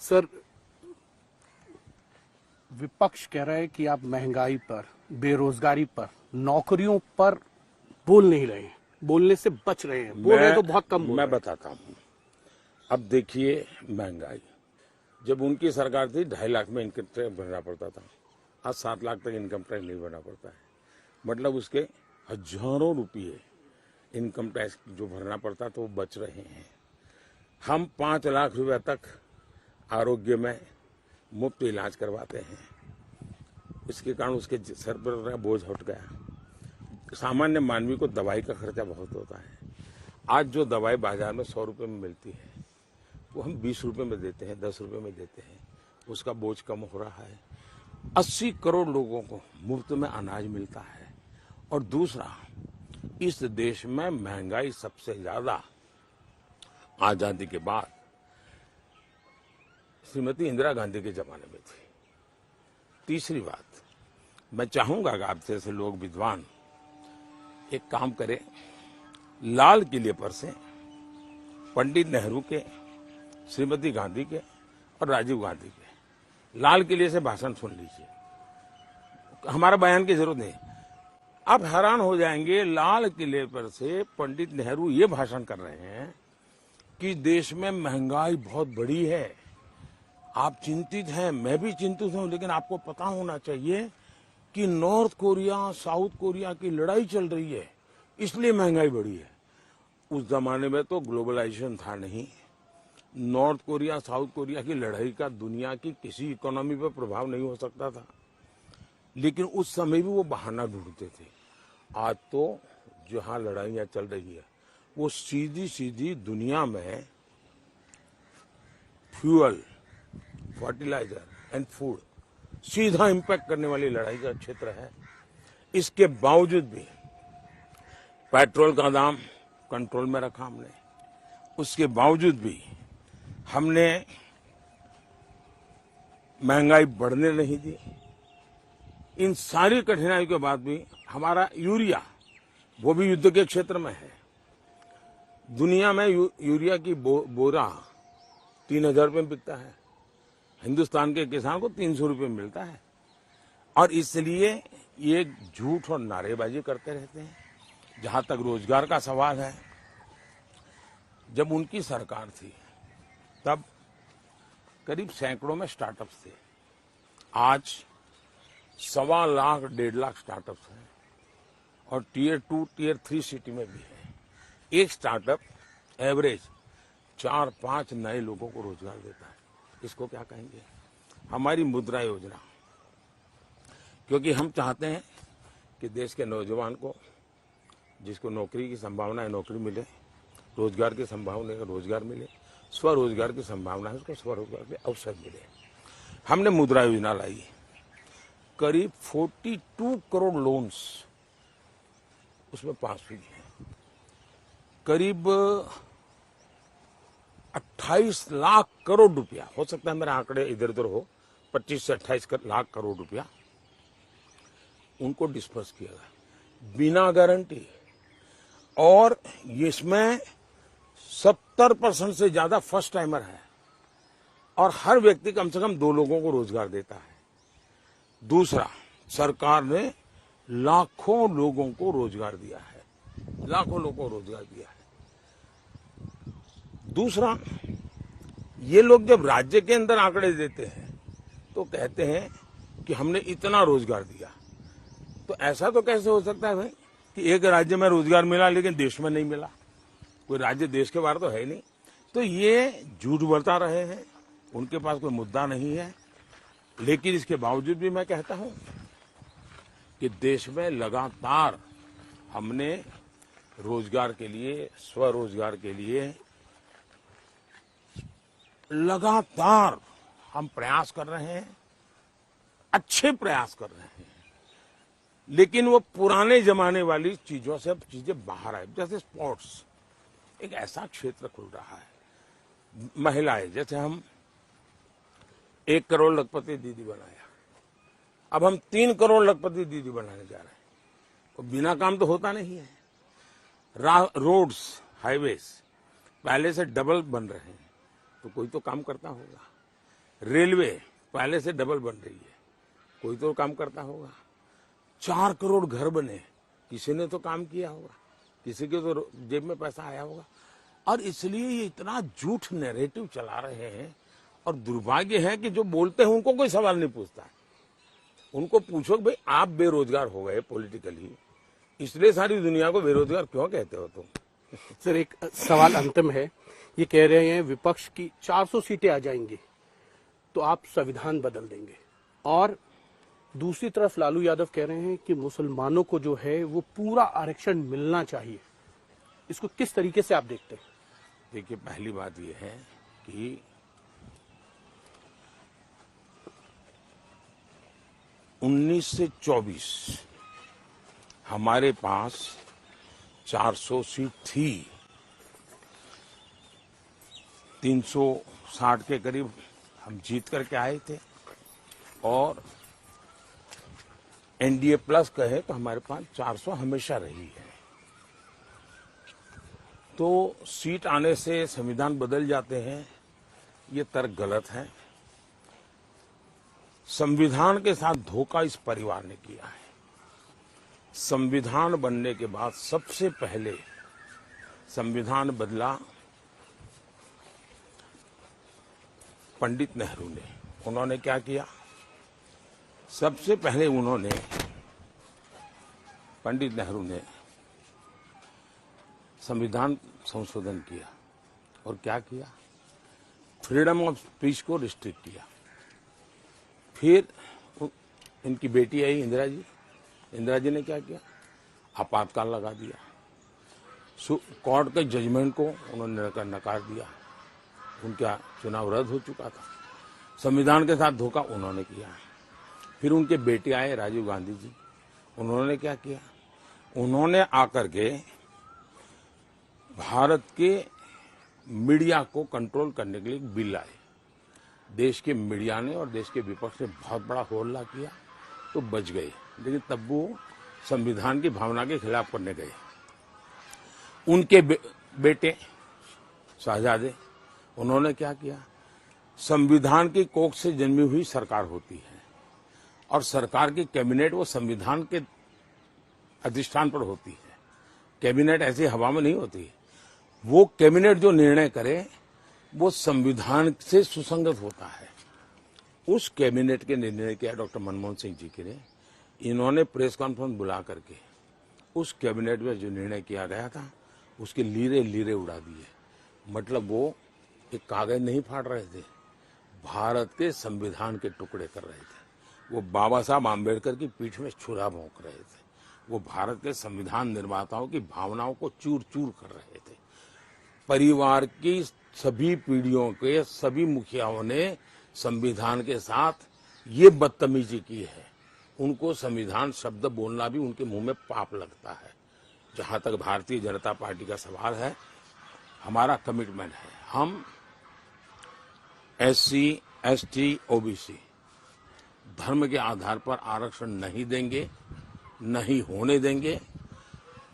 Sir, विपक्ष कह रहा है कि आप महंगाई पर, बेरोजगारी पर, नौकरियों पर बोल नहीं रहे हैं, बोलने से बच रहे हैं, बोल रहे हैं तो बहुत कम बोल मैं रहे हैं। बताता हूँ। अब देखिए, महंगाई जब उनकी सरकार थी 2.5 लाख में इनकम टैक्स भरना पड़ता था। आज 7 लाख तक इनकम टैक्स नहीं भरना पड़ता है। मतलब उसके हजारों रुपये इनकम टैक्स जो भरना पड़ता तो वो बच रहे हैं। हम 5 लाख रुपए तक आरोग्य में मुफ्त इलाज करवाते हैं। इसके कारण उसके सर पर बोझ हट गया। सामान्य मानवी को दवाई का खर्चा बहुत होता है। आज जो दवाई बाजार में 100 रुपये में मिलती है वो हम 20 रुपये में देते हैं, 10 रुपये में देते हैं। उसका बोझ कम हो रहा है। 80 करोड़ लोगों को मुफ्त में अनाज मिलता है। और दूसरा, इस देश में महंगाई सबसे ज्यादा आजादी के बाद श्रीमती इंदिरा गांधी के जमाने में थी। तीसरी बात, मैं चाहूंगा कि आप जैसे लोग विद्वान एक काम करें, लाल किले पर से पंडित नेहरू के, श्रीमती गांधी के और राजीव गांधी के लाल किले से भाषण सुन लीजिए। हमारा बयान की जरूरत नहीं। आप हैरान हो जाएंगे, लाल किले पर से पंडित नेहरू ये भाषण कर रहे हैं कि देश में महंगाई बहुत बड़ी है, आप चिंतित हैं, मैं भी चिंतित हूं, लेकिन आपको पता होना चाहिए कि नॉर्थ कोरिया साउथ कोरिया की लड़ाई चल रही है, इसलिए महंगाई बढ़ी है। उस जमाने में तो ग्लोबलाइजेशन था नहीं। नॉर्थ कोरिया साउथ कोरिया की लड़ाई का दुनिया की किसी इकोनॉमी पर प्रभाव नहीं हो सकता था, लेकिन उस समय भी वो बहाना ढूंढते थे। आज तो जहां लड़ाइयां चल रही है वो सीधी सीधी दुनिया में फ्यूअल, फर्टिलाइजर एंड फूड सीधा इंपैक्ट करने वाली लड़ाई का क्षेत्र है। इसके बावजूद भी पेट्रोल का दाम कंट्रोल में रखा हमने। उसके बावजूद भी हमने महंगाई बढ़ने नहीं दी। इन सारी कठिनाइयों के बाद भी हमारा यूरिया, वो भी युद्ध के क्षेत्र में है। दुनिया में यूरिया की बोरा 3,000 रुपये में बिकता है। हिंदुस्तान के किसान को 300 रुपये मिलता है। और इसलिए ये झूठ और नारेबाजी करते रहते हैं। जहां तक रोजगार का सवाल है, जब उनकी सरकार थी तब करीब सैकड़ों में स्टार्टअप्स थे। आज 1.25 लाख 1.5 लाख स्टार्टअप्स हैं और टियर 2 टियर 3 सिटी में भी है। एक स्टार्टअप एवरेज 4-5 नए लोगों को रोजगार देता है। इसको क्या कहेंगे? हमारी मुद्रा योजना, क्योंकि हम चाहते हैं कि देश के नौजवान को, जिसको नौकरी की संभावना है नौकरी मिले, रोजगार की संभावना है रोजगार मिले, स्वरोजगार की संभावना है उसको स्वरोजगार के अवसर मिले। हमने मुद्रा योजना लाई। करीब 42 करोड़ लोन्स उसमें पास हुई है। करीब 28 लाख करोड़ रुपया, हो सकता है मेरे आंकड़े इधर उधर हो, 25 से 28 लाख करोड़ रुपया उनको डिस्पर्स किया गया बिना गारंटी। और इसमें 70% से ज्यादा फर्स्ट टाइमर है और हर व्यक्ति कम से कम 2 लोगों को रोजगार देता है। दूसरा, सरकार ने लाखों लोगों को रोजगार दिया है, लाखों लोगों को रोजगार दिया है। दूसरा, ये लोग जब राज्य के अंदर आंकड़े देते हैं तो कहते हैं कि हमने इतना रोजगार दिया। तो ऐसा तो कैसे हो सकता है भाई कि एक राज्य में रोजगार मिला लेकिन देश में नहीं मिला? कोई राज्य देश के बाहर तो है नहीं। तो ये झूठ बता रहे हैं, उनके पास कोई मुद्दा नहीं है। लेकिन इसके बावजूद भी मैं कहता हूं कि देश में लगातार हमने रोजगार के लिए, स्वरोजगार के लिए लगातार हम प्रयास कर रहे हैं, अच्छे प्रयास कर रहे हैं। लेकिन वो पुराने जमाने वाली चीजों से अब चीजें बाहर आए। जैसे स्पोर्ट्स एक ऐसा क्षेत्र खुल रहा है। महिलाएं, जैसे हम 1 करोड़ लखपति दीदी बनाया, अब हम 3 करोड़ लखपति दीदी बनाने जा रहे हैं। तो बिना काम तो होता नहीं है। रोड्स, हाईवेज पहले से डबल बन रहे हैं, तो कोई तो काम करता होगा। रेलवे पहले से डबल बन रही है, कोई तो काम करता होगा। 4 करोड़ घर बने, किसी ने तो काम किया होगा, किसी के तो जेब में पैसा आया होगा। और इसलिए ये इतना झूठ नैरेटिव चला रहे हैं। और दुर्भाग्य है कि जो बोलते हैं उनको कोई सवाल नहीं पूछता है। उनको पूछो भाई आप बेरोजगार हो गए पॉलिटिकली, इसलिए सारी दुनिया को बेरोजगार क्यों कहते हो तुम? सर एक सवाल अंतिम है, ये कह रहे हैं विपक्ष की 400 सीटें आ जाएंगी तो आप संविधान बदल देंगे, और दूसरी तरफ लालू यादव कह रहे हैं कि मुसलमानों को जो है वो पूरा आरक्षण मिलना चाहिए। इसको किस तरीके से आप देखते हैं? देखिए, पहली बात यह है कि 19 से 24 हमारे पास 400 सीट थी, 360 के करीब हम जीत करके आए थे, और एनडीए प्लस कहे तो हमारे पास 400 हमेशा रही है। तो सीट आने से संविधान बदल जाते हैं, ये तर्क गलत है। संविधान के साथ धोखा इस परिवार ने किया है। संविधान बनने के बाद सबसे पहले संविधान बदला पंडित नेहरू ने। उन्होंने क्या किया? सबसे पहले उन्होंने, पंडित नेहरू ने संविधान संशोधन किया। और क्या किया? फ्रीडम ऑफ स्पीच को रिस्ट्रिक्ट किया। फिर इनकी बेटी आई इंदिरा जी, इंदिरा जी ने क्या किया? आपातकाल लगा दिया। कोर्ट के जजमेंट को उन्होंने नकार दिया, उनका चुनाव रद्द हो चुका था। संविधान के साथ धोखा उन्होंने किया। फिर उनके बेटे आए राजीव गांधी जी, उन्होंने क्या किया? उन्होंने आकर के भारत के मीडिया को कंट्रोल करने के लिए एक बिल लाए। देश के मीडिया ने और देश के विपक्ष ने बहुत बड़ा होल्ला किया तो बच गए, लेकिन तब वो संविधान की भावना के खिलाफ करने गए। उनके बेटे शहजादे, उन्होंने क्या किया? संविधान की कोख से जन्मी हुई सरकार होती है और सरकार की कैबिनेट वो संविधान के अधिष्ठान पर होती है। कैबिनेट ऐसी हवा में नहीं होती है। वो कैबिनेट जो निर्णय करे वो संविधान से सुसंगत होता है। उस कैबिनेट के निर्णय किया डॉक्टर मनमोहन सिंह जी के ने। इन्होंने प्रेस कॉन्फ्रेंस बुला करके उस कैबिनेट में जो निर्णय किया गया था उसके लीरे लीरे उड़ा दिए। मतलब वो एक कागज नहीं फाड़ रहे थे, भारत के संविधान के टुकड़े कर रहे थे। वो बाबा साहब आम्बेडकर की पीठ में छुरा भोंक रहे थे। वो भारत के संविधान निर्माताओं की भावनाओं को चूर चूर कर रहे थे। परिवार की सभी पीढ़ियों के सभी मुखियाओं ने संविधान के साथ ये बदतमीजी की है। उनको संविधान शब्द बोलना भी उनके मुंह में पाप लगता है। जहां तक भारतीय जनता पार्टी का सवाल है, हमारा कमिटमेंट है, हम SC, ST, OBC धर्म के आधार पर आरक्षण नहीं देंगे, नहीं होने देंगे।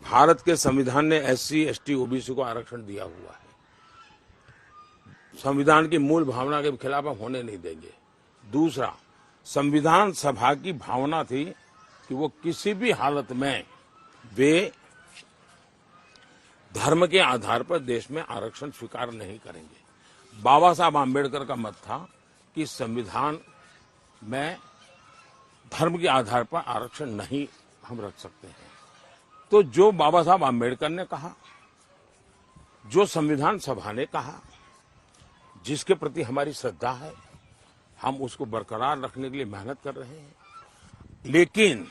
भारत के संविधान ने SC, ST, OBC को आरक्षण दिया हुआ है। संविधान की मूल भावना के खिलाफ हम होने नहीं देंगे। दूसरा, संविधान सभा की भावना थी कि वो किसी भी हालत में वे धर्म के आधार पर देश में आरक्षण स्वीकार नहीं करेंगे। बाबा साहब आम्बेडकर का मत था कि संविधान में धर्म के आधार पर आरक्षण नहीं हम रख सकते हैं। तो जो बाबा साहब आम्बेडकर ने कहा, जो संविधान सभा ने कहा, जिसके प्रति हमारी श्रद्धा है, हम उसको बरकरार रखने के लिए मेहनत कर रहे हैं। लेकिन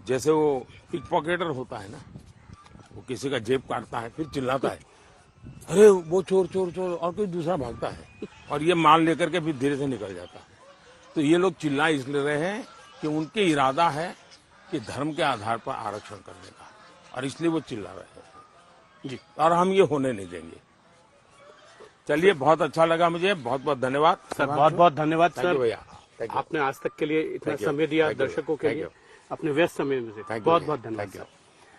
जैसे वो पिक पॉकेटर होता है ना, वो किसी का जेब काटता है फिर चिल्लाता है, अरे वो चोर चोर चोर, और कोई दूसरा भागता है और ये माल लेकर के फिर धीरे से निकल जाता है। तो ये लोग चिल्ला इसलिए रहे हैं कि उनके इरादा है कि धर्म के आधार पर आरक्षण करने का, और इसलिए वो चिल्ला रहे हैं जी। और हम ये होने नहीं देंगे। चलिए, बहुत अच्छा लगा मुझे। बहुत बहुत धन्यवाद सर। बहुत बहुत धन्यवाद सर भैया। आपने आज तक के लिए इतना समय दिया दर्शकों के लिए, अपने व्यस्त समय में से। बहुत बहुत धन्यवाद सर।